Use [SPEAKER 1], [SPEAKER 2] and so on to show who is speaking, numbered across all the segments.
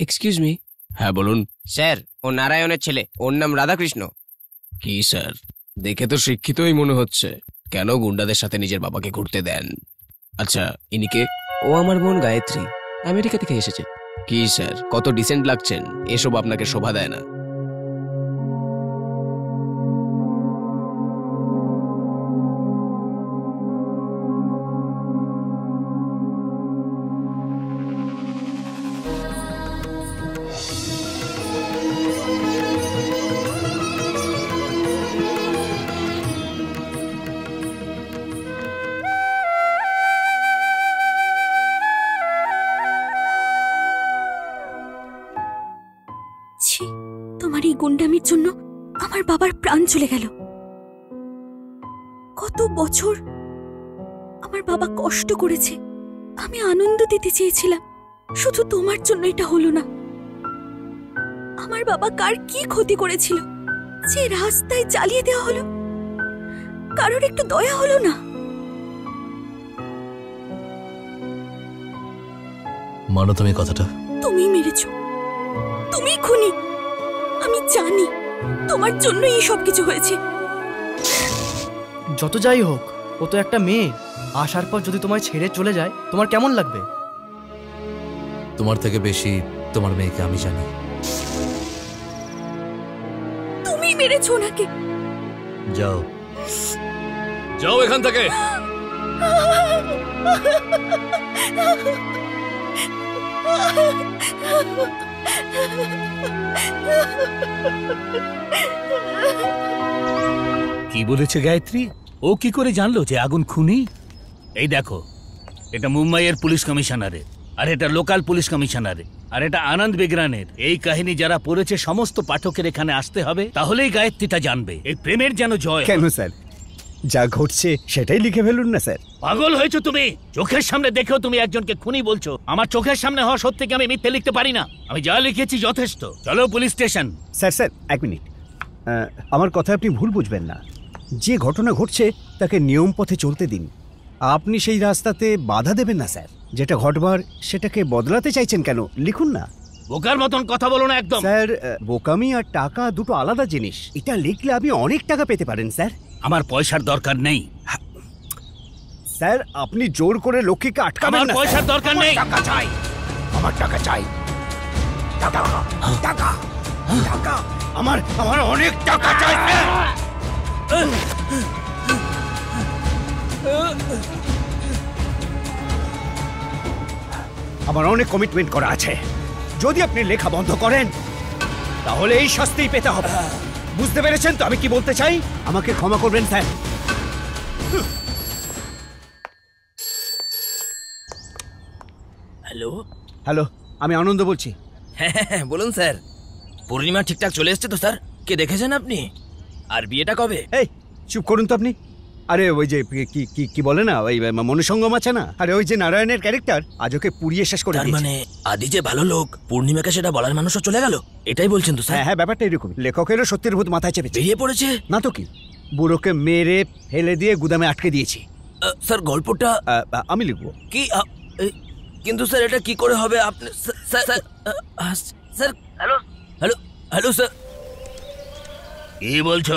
[SPEAKER 1] Excuse me. হ্যাঁ বলুন।
[SPEAKER 2] Sir, ও নারায়ণের ছেলে, ওর নাম রাধাকৃষ্ণ।
[SPEAKER 1] কি স্যার, দেখে তো শিক্ষিতই মনে হচ্ছে, কেন গুন্ডাদের সাথে নিজের বাবাকে ঘুরতে দেন? আচ্ছা, ইনি কে? ও আমার বোন গায়ত্রী, আমেরিকা থেকে এসেছে। কি স্যার, কত ডিসেন্ট লাগছেন, এসব আপনাকে শোভা দেয় না।
[SPEAKER 3] ছি, তোমার এই গুন্ডামির জন্য আমার বাবার প্রাণ চলে গেল। কত বছর আমার বাবা কষ্ট করেছে, আমি আনন্দ দিতে চেয়েছিলাম, শুধু তোমার জন্য এটা হলো না। আমার বাবা কার কি ক্ষতি করেছিল যে রাস্তায় জ্বালিয়ে দেওয়া হলো? কারোর একটু দয়া হলো না?
[SPEAKER 4] মানো তুমি কথাটা?
[SPEAKER 3] তুমি মেরেছো, তুমি খুনি। আমি জানি তোমার জন্যই এই সব কিছু হয়েছে।
[SPEAKER 5] যত যাই হোক, ও তো একটা মেয়ে। আসার পর যদি তোমায় ছেড়ে চলে যায়, তোমার কেমন লাগবে?
[SPEAKER 4] তোমার থেকে বেশি তোমার মেয়েকে আমি জানি।
[SPEAKER 3] তুমি মেরেছো ওনাকে।
[SPEAKER 4] যাও, যাও এখান থেকে।
[SPEAKER 6] কি বলেছে গায়ত্রী? ও কি করে জানলো যে আগুন খুনি? এই দেখো, এটা মুম্বাইয়ের পুলিশ কমিশনারের, আর এটা লোকাল পুলিশ কমিশনারের, আর এটা আনন্দ বিগ্রানের। এই কাহিনী যারা পড়েছে সমস্ত পাঠকের এখানে আসতে হবে, তাহলেই গায়ত্রীটা জানবে। এই প্রেমের যেন জয়।
[SPEAKER 7] কেন স্যার, যা ঘটছে সেটাই লিখে ফেলুন না স্যার।
[SPEAKER 6] পাগল হয়েছো তুমি? চোখের সামনে দেখেও তুমি একজনকে খুনি বলছো? আমার চোখের সামনে হওয়া সত্যিকে আমি মিথ্যে লিখতে পারি না। আমি যা লিখেছি যথেষ্ট। চলো পুলিশ স্টেশন।
[SPEAKER 7] স্যার স্যার, এক মিনিট, আমার কথা আপনি ভুল বুঝবেন না। যে ঘটনা ঘটছে তাকে নিয়ম পথে চলতে দিন। আপনি সেই রাস্তাতে বাধা দেবেন না স্যার। যেটা ঘটবার সেটাকে বদলাতে চাইছেন কেন? লিখুন না।
[SPEAKER 6] বোকার মতন কথা বলো না একদম।
[SPEAKER 7] স্যার, বোকামি আর টাকা দুটো আলাদা জিনিস। এটা লিখলে আপনি অনেক টাকা পেতে পারেন স্যার।
[SPEAKER 6] আমার পয়সার দরকার নেই
[SPEAKER 7] স্যার। আপনি জোর করে লক্ষ্মীকে আটকাবেন না।
[SPEAKER 6] আমার পয়সার দরকার নেই।
[SPEAKER 7] টাকা চাই, আমার টাকা চাই। টাকা টাকা টাকা, আমার আমার অনেক টাকা চাই। আমার অনেক কমিটমেন্ট করা আছে। যদি আপনি লেখা বন্ধ করেন তাহলে এই শাস্তিই পেতে হবে। বুঝতে পেরেছেন তো আমি কি বলতে চাই? আমাকে ক্ষমা করবেন স্যার।
[SPEAKER 8] হ্যালো
[SPEAKER 7] হ্যালো, আমি আনন্দ বলছি।
[SPEAKER 8] হ্যাঁ বলুন স্যার। পূর্ণিমা ঠিকঠাক চলে এসছে তো স্যার? কে দেখেছেন আপনি? আর বিয়েটা কবে?
[SPEAKER 7] এই চুপ করুন তো আপনি। আরে ওই যে কি কি কি বলে না, ওই মনুসঙ্গম আছে না, আরে ওই যে নারায়ণের ক্যারেক্টার আজ ওকে পুড়িয়ে শেষ করে
[SPEAKER 8] তার
[SPEAKER 7] দিয়েছে।
[SPEAKER 8] মানে আদি যে ভালো লোক, পূর্ণিমাকে সেটা বলার মানুষও চলে গেল, এটাই বলছেন তো স্যার?
[SPEAKER 7] হ্যাঁ হ্যাঁ, ব্যাপারটা এরকম। লেখকেরও সত্যের ভূত মাথায় চেপেছে,
[SPEAKER 8] বেরিয়ে পড়েছে
[SPEAKER 7] না তো কি। বুড়োকে মেরে ফেলে দিয়ে গুদামে আটকে দিয়েছি।
[SPEAKER 8] স্যার গল্পটা
[SPEAKER 7] আমি লিখবো
[SPEAKER 8] কি? কিন্তু স্যার এটা কি করে হবে? আপনি sir sir hello hello hello sir,
[SPEAKER 6] কি বলছো?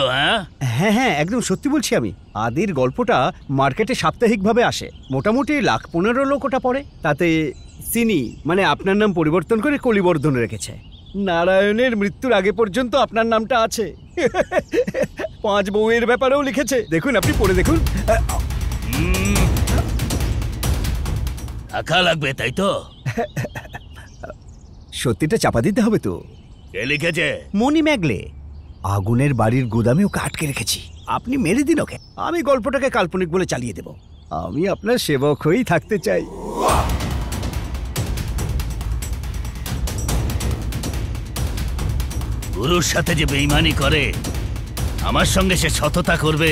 [SPEAKER 7] হ্যাঁ হ্যাঁ, একদম সত্যি বলছি আমি। আদির গল্পটা মার্কেটে সাপ্তাহিকভাবে আসে, মোটামুটি 1,15,000 লোক ওটা পড়ে। তাতে সিনি মানে আপনার নাম পরিবর্তন করে কলিবর্ধন রেখেছে। নারায়ণের মৃত্যুর আগে পর্যন্ত আপনার নামটা আছে। 5 বউয়ের ব্যাপারেও লিখেছে। দেখুন, আপনি পড়ে দেখুন।
[SPEAKER 6] টাকা লাগবে তাই তো?
[SPEAKER 7] সত্যিটা চাপা দিতে হবে তো।
[SPEAKER 6] কে লিখেছে?
[SPEAKER 7] মনি ম্যাগলে। আগুনের বাড়ির গুদামে ওকে আটকে রেখেছি। আপনি মেরে দিন ওকে, আমি গল্পটাকে কাল্পনিক বলে চালিয়ে দেব। আমি আপনার সেবক হয়েই থাকতে চাই।
[SPEAKER 6] গুরুর সাথে যে বেইমানি করে, আমার সঙ্গে সে সততা করবে?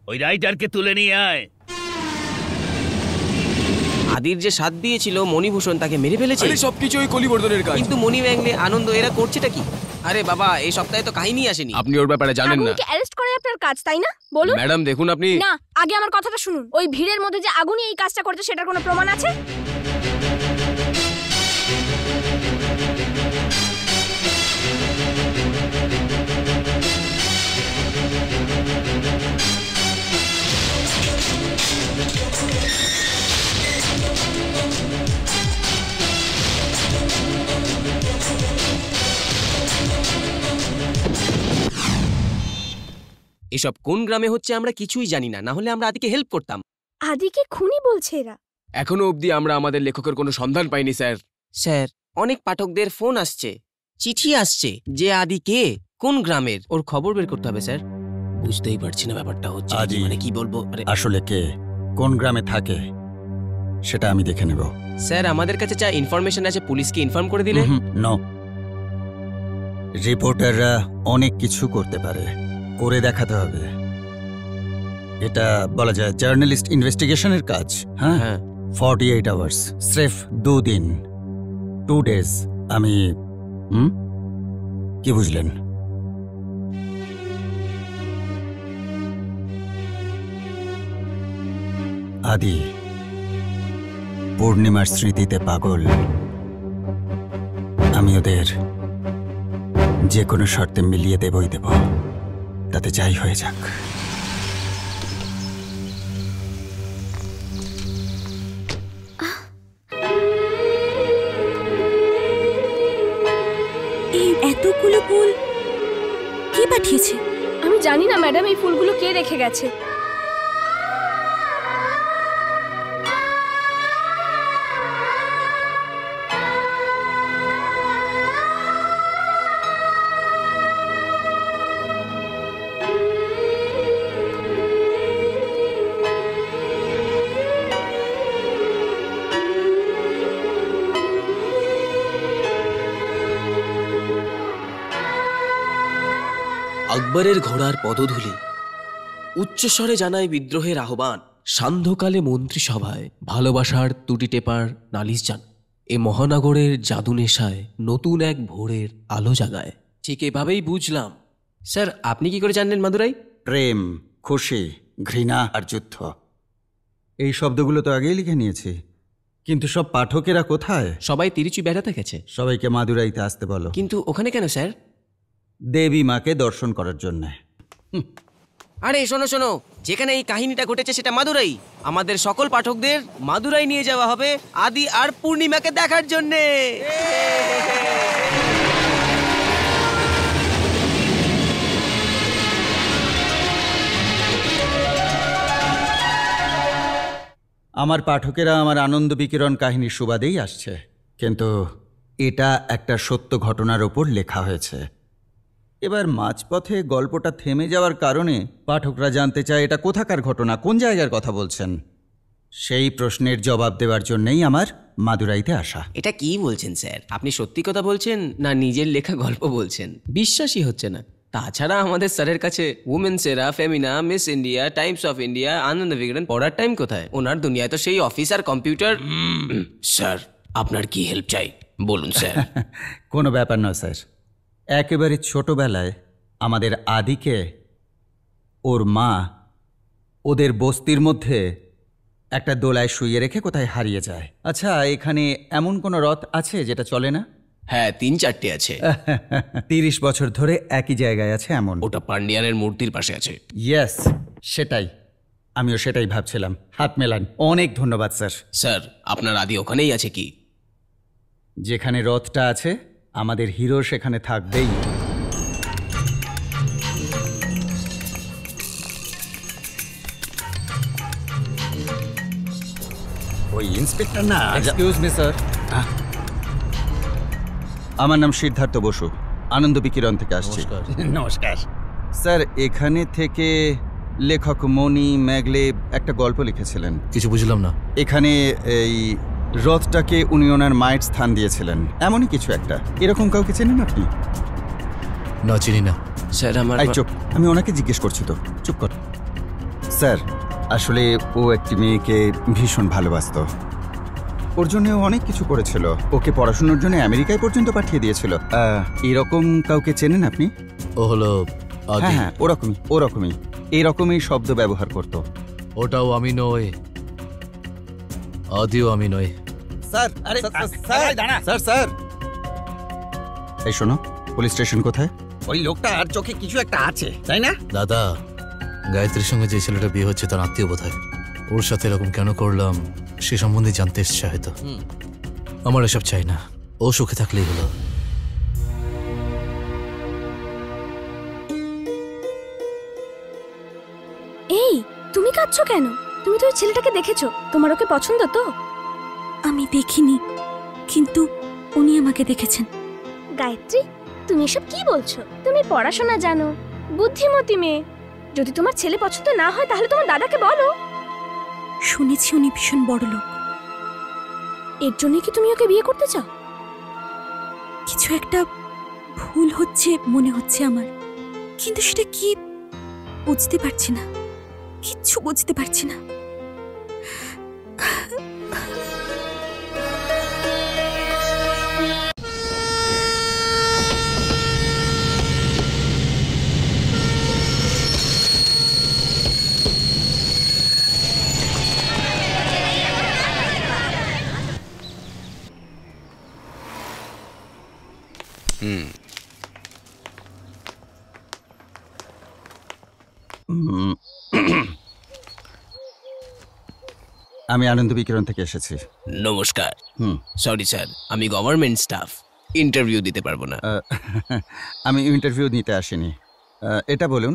[SPEAKER 6] ওই রাইটারকে তুলে নিয়ে আয়।
[SPEAKER 2] আদির যে সাথ দিয়েছিল মণিভূষণ তাকে মেরে ফেলেছে।
[SPEAKER 1] সবকিছু ওই কলিবর্ধনের কাজ।
[SPEAKER 2] কিন্তু মণি ম্যাগলে আনন্দ এরা করছেটা কি? আরে বাবা, এই সপ্তাহে তো কাহিনী আসেনি।
[SPEAKER 1] আপনি ওর ব্যাপারে জানেন না।
[SPEAKER 9] আগুনকে অ্যারেস্ট করে আপনার কাজ, তাই না? বলুন।
[SPEAKER 1] ম্যাডাম দেখুন আপনি।
[SPEAKER 9] না, আগে আমার কথাটা শুনুন। ওই ভিড়ের মধ্যে যে আগুনই এই কাজটা করতে, সেটার কোনো প্রমাণ আছে?
[SPEAKER 2] এসব কোন গ্রামে হচ্ছে আমরা কিছুই জানি না, না হলে আমরা আদিকে হেল্প করতাম।
[SPEAKER 9] আদিকে খুনি বলছে এরা।
[SPEAKER 1] এখনো অবধি আমরা আমাদের লেখকের কোনো সন্ধান পাইনি স্যার।
[SPEAKER 2] স্যার, অনেক পাঠকদের ফোন আসছে, চিঠি আসছে যে আদি কে, কোন গ্রামের, ওর খবর বের করতে হবে স্যার। বুঝতেই পারছি না ব্যাপারটা হচ্ছে
[SPEAKER 10] আদি
[SPEAKER 2] মানে কি বলবো। আরে
[SPEAKER 10] আসলে কে কোন গ্রামে থাকে সেটা আমি দেখে নেব।
[SPEAKER 2] স্যার, আমাদের কাছে যা ইনফরমেশন আছে পুলিশকে ইনফর্ম করে দিলে।
[SPEAKER 10] নো, রিপোর্টাররা অনেক কিছু করতে পারে, করে দেখাতে হবে। এটা বলা যায় জার্নালিস্ট ইনভেস্টিগেশনের কাজ। হ্যাঁ, 48 আওয়ার্স, স্রেফ 2 দিন, 2 ডেজ। আমি কি বুঝলেন? আদি পূর্ণিমার স্মৃতিতে পাগল। আমি ওদের যে কোনো শর্তে মিলিয়ে দেবই দেব, তাতে যাই হয়ে যাক।
[SPEAKER 3] এই এতগুলো ফুল কে পাঠিয়েছে?
[SPEAKER 9] আমি জানি না ম্যাডাম, এই ফুলগুলো কে রেখে গেছে।
[SPEAKER 11] আকবরের ঘোড়ার পদধূলি উচ্চস্বরে জানায় বিদ্রোহের আহ্বান। সান্ধ্যকালে মন্ত্রিসভায় ভালোবাসার তুটি টেপার নালিশ জান এ মহানগরের জাদু নেশায় নতুন এক ভোরের আলো জাগায়। ঠিক এভাবেই বুঝলাম।
[SPEAKER 2] স্যার, আপনি কি করে জানলেন মাদুরাই?
[SPEAKER 10] প্রেম, খুশি, ঘৃণা আর যুদ্ধ, এই শব্দগুলো তো আগেই লিখে নিয়েছি, কিন্তু সব পাঠকেরা কোথায়?
[SPEAKER 2] সবাই তিরুচি বেড়াতে গেছে।
[SPEAKER 10] সবাইকে মাদুরাইতে আসতে বলো।
[SPEAKER 2] কিন্তু ওখানে কেন স্যার?
[SPEAKER 10] দেবী মাকে দর্শন করার জন্য।
[SPEAKER 2] আরে শোনো শোনো, যেখানে এই কাহিনীটা ঘটেছে সেটা মাদুরাই। আমাদের সকল পাঠকদের মাদুরাই নিয়ে যাওয়া হবে আদি আর পূর্ণিমাকে দেখার জন্যে।
[SPEAKER 10] আমার পাঠকেরা আমার আনন্দ বিকিরণ কাহিনীর সুবাদেই আসছে, কিন্তু এটা একটা সত্য ঘটনার ওপর লেখা হয়েছে। এবার মাঝপথে গল্পটা থেমে যাওয়ার কারণে পাঠকরা জানতে চায় এটা কোথাকার ঘটনা, কোন জায়গার কথা বলছেন। সেই প্রশ্নের জবাব দেওয়ার জন্যই আমার মাদুরাইতে আসা।
[SPEAKER 2] এটা কি বলছেন স্যার? আপনি সত্যি কথা বলছেন না নিজের লেখা গল্প বলছেন? বিশ্বাসই হচ্ছে না। তাছাড়া আমাদের স্যারের কাছে woman's era, Femina, miss India, Times of India, আনন্দ বিগ্রান পড়ার টাইম কোথায়? ওনার দুনিয়ায় তো সেই অফিস আর কম্পিউটার।
[SPEAKER 1] স্যার, আপনার কি হেল্প চাই বলুন স্যার।
[SPEAKER 10] কোনো ব্যাপার নয় স্যার। একেবারে ছোটবেলায় আমাদের আদিকে ওর মা ওদের বস্তির মধ্যে একটা দোলায় শুইয়ে রেখে কোথায় হারিয়ে যায়। আচ্ছা, এখানে এমন কোনো রথ আছে যেটা চলে না?
[SPEAKER 1] হ্যাঁ, 3-4টে আছে।
[SPEAKER 10] 30 বছর ধরে একই জায়গায় আছে এমন?
[SPEAKER 1] ওটা পান্ডিয়ানের মূর্তির পাশে আছে।
[SPEAKER 10] ইয়েস, সেটাই, আমিও সেটাই ভাবছিলাম। হাত মেলান। অনেক ধন্যবাদ স্যার।
[SPEAKER 1] স্যার, আপনার আদি ওখানেই আছে কি?
[SPEAKER 10] যেখানে রথটা আছে আমাদের হিরো সেখানে থাকবেই। ওই ইন্সপেক্টর না?
[SPEAKER 5] Excuse me sir.
[SPEAKER 10] আমার নাম সিদ্ধার্থ বসু, আনন্দ বিকিরণ থেকে আসছি। নমস্কার স্যার। এখানে থেকে লেখক মণি ম্যাগলে একটা গল্প লিখেছিলেন।
[SPEAKER 4] কিছু বুঝলাম না।
[SPEAKER 10] এখানে এই রথটাকে উনি ওনার মায়ের স্থান দিয়েছিলেন, এমনই কিছু একটা। এরকম কাউকে চেনেন আপনি?
[SPEAKER 4] না, চিনি না।
[SPEAKER 2] স্যার আমার
[SPEAKER 10] চুপ, আমি ওনাকে জিজ্ঞেস করছি তো, চুপ কর। স্যার, আসলে ও একটি মেয়েকে ভীষণ ভালোবাসতো। ওর জন্য ও অনেক কিছু করেছিল, ওকে পড়াশোনার জন্য আমেরিকায় পর্যন্ত পাঠিয়ে দিয়েছিল। এরকম কাউকে চেনেন আপনি?
[SPEAKER 4] ও হলো আদি।
[SPEAKER 10] হ্যাঁ হ্যাঁ, ওরকমই এইরকমই শব্দ ব্যবহার করতো।
[SPEAKER 4] ওটাও আমি নই, আদিও আমি নই।
[SPEAKER 10] স্যার, আরে স্যার স্যার, এই শোনো, পুলিশ স্টেশন কোথায়? ওই লোকটার চোখে কিছু একটা আছে, তাই না?
[SPEAKER 4] দাদা, গায়ত্রীর সঙ্গে যে ছেলেটা বিয়ে হচ্ছে তার আত্মীয় বোধহয়। ওর সাথে এরকম কেন করলাম সে সম্বন্ধে জানতে এসছে হয়তো। আমার এসব চাই না, ও সুখে থাকলেই হলো।
[SPEAKER 9] এই, তুমি কাঁদছো কেন? তুমি তো ওই ছেলেটাকে দেখেছো, তোমার ওকে পছন্দ তো?
[SPEAKER 3] আমি দেখিনি, কিন্তু উনি আমাকে দেখেছেন।
[SPEAKER 9] গায়ত্রী, তুমি এসব কি বলছো? তুমি পড়াশোনা জানো, বুদ্ধিমতী মেয়ে। যদি তোমার ছেলে পছন্দ না হয় তাহলে তোমার দাদাকে বলো।
[SPEAKER 3] শুনেছি উনি ভীষণ বড় লোক।
[SPEAKER 9] এর জন্য কি তুমি ওকে বিয়ে করতে চাও?
[SPEAKER 3] কিছু একটা ভুল হচ্ছে মনে হচ্ছে আমার, কিন্তু সেটা কি বুঝতে পারছি না, কিচ্ছু বুঝতে পারছি না।
[SPEAKER 10] আমি আনন্দ বিকিরণ থেকে এসেছি।
[SPEAKER 1] নমস্কার। সরি স্যার, আমি গভর্নমেন্ট স্টাফ, ইন্টারভিউ দিতে পারবো না।
[SPEAKER 10] আমি ইন্টারভিউ নিতে আসিনি। এটা বলুন,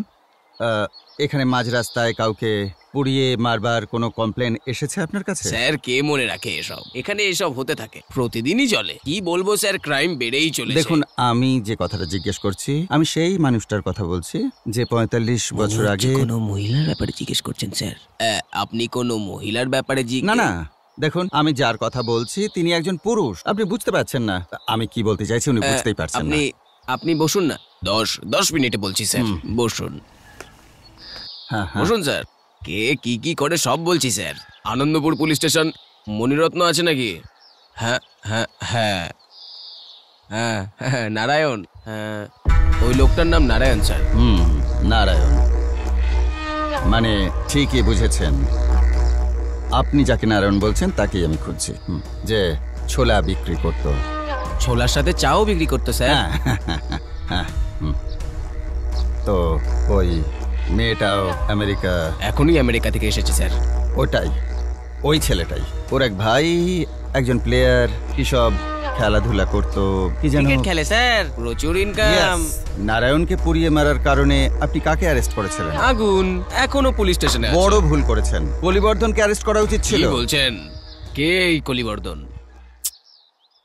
[SPEAKER 10] এখানে মাঝ রাস্তায় কাউকে পুড়িয়ে মারবার কোনো কমপ্লেন এসেছে আপনার কাছে?
[SPEAKER 1] স্যার, কে মনে রাখে এসব? এখানে এসব হতে থাকে, প্রতিদিনই চলে। কি বলবো স্যার, ক্রাইম বেড়েই চলেছে।
[SPEAKER 10] দেখুন, আমি যে কথাটা জিজ্ঞেস করছি, আমি সেই মানুষটার কথা বলছি যে ৪৫ বছর আগে।
[SPEAKER 1] কোনো মহিলার ব্যাপারে জিজ্ঞেস করছেন স্যার? আপনি কোনো মহিলার ব্যাপারে
[SPEAKER 10] না না, দেখুন, আমি যার কথা বলছি তিনি একজন পুরুষ। আপনি বুঝতে পারছেন না আমি কি বলতে চাইছি, উনি বুঝতেই পারছেন না।
[SPEAKER 1] আপনি বসুন না, 10 মিনিটে বলছি স্যার, বসুন।
[SPEAKER 10] হ্যাঁ
[SPEAKER 1] বসুন স্যার। কে কি কি করে সব বলছি স্যার। আনন্দপুর পুলিশ স্টেশন, মণিরত্ন আছে নাকি? হ্যাঁ হ্যাঁ হ্যাঁ হ্যাঁ হ্যাঁ, নারায়ণ। হ্যাঁ, ওই লোকটার নাম নারায়ণ স্যার।
[SPEAKER 10] নারায়ণ মানে ঠিকই বুঝেছেন। আপনি যাকে নারায়ণ বলছেন তাকেই আমি খুঁজছি, যে ছোলা বিক্রি করতো।
[SPEAKER 1] ছোলার সাথে চাও বিক্রি করতো স্যার?
[SPEAKER 10] হ্যাঁ। তো ওই মেয়েটাও আমেরিকা?
[SPEAKER 1] এখনই আমেরিকা থেকে এসেছে স্যার।
[SPEAKER 10] ওটাই, ওই ছেলেটাই। ওর এক ভাই একজন প্লেয়ার, কি সব খেলাধুলা করতো, কি জানো,
[SPEAKER 1] ক্রিকেট খেলে স্যার, প্রচুর ইনকাম।
[SPEAKER 10] নারায়ণকে পুড়িয়ে মারার কারণে আপনি কাকে অ্যারেস্ট করেছিলেন?
[SPEAKER 1] আগুন এখনো পুলিশ স্টেশনে আছে।
[SPEAKER 10] বড় ভুল করেছেন, কলিবর্ধনকে অ্যারেস্ট করা উচিত ছিল।
[SPEAKER 1] কি বলছেন? কে এই কলিবর্ধন?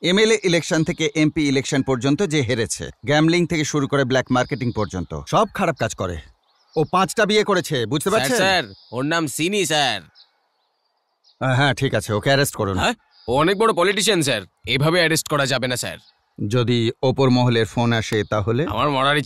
[SPEAKER 10] এমএলএ ইলেকশন থেকে এমপি ইলেকশন পর্যন্ত যে হেরেছে, গ্যামলিং থেকে শুরু করে ব্ল্যাক মার্কেটিং পর্যন্ত সব খারাপ কাজ করে। ও 5টা বিয়ে করেছে, বুঝতে পারছেন?
[SPEAKER 1] স্যার, ওর নাম সিনি স্যার।
[SPEAKER 10] হ্যাঁ ঠিক আছে, ওকে অ্যারেস্ট করুন।
[SPEAKER 1] হ্যাঁ, ও অনেক বড় পলিটিশিয়ান স্যার, এভাবে অ্যারেস্ট করা যাবে না স্যার।
[SPEAKER 10] যদি ওপর মহলের ফোন আসে তাহলে?
[SPEAKER 1] আমার মরার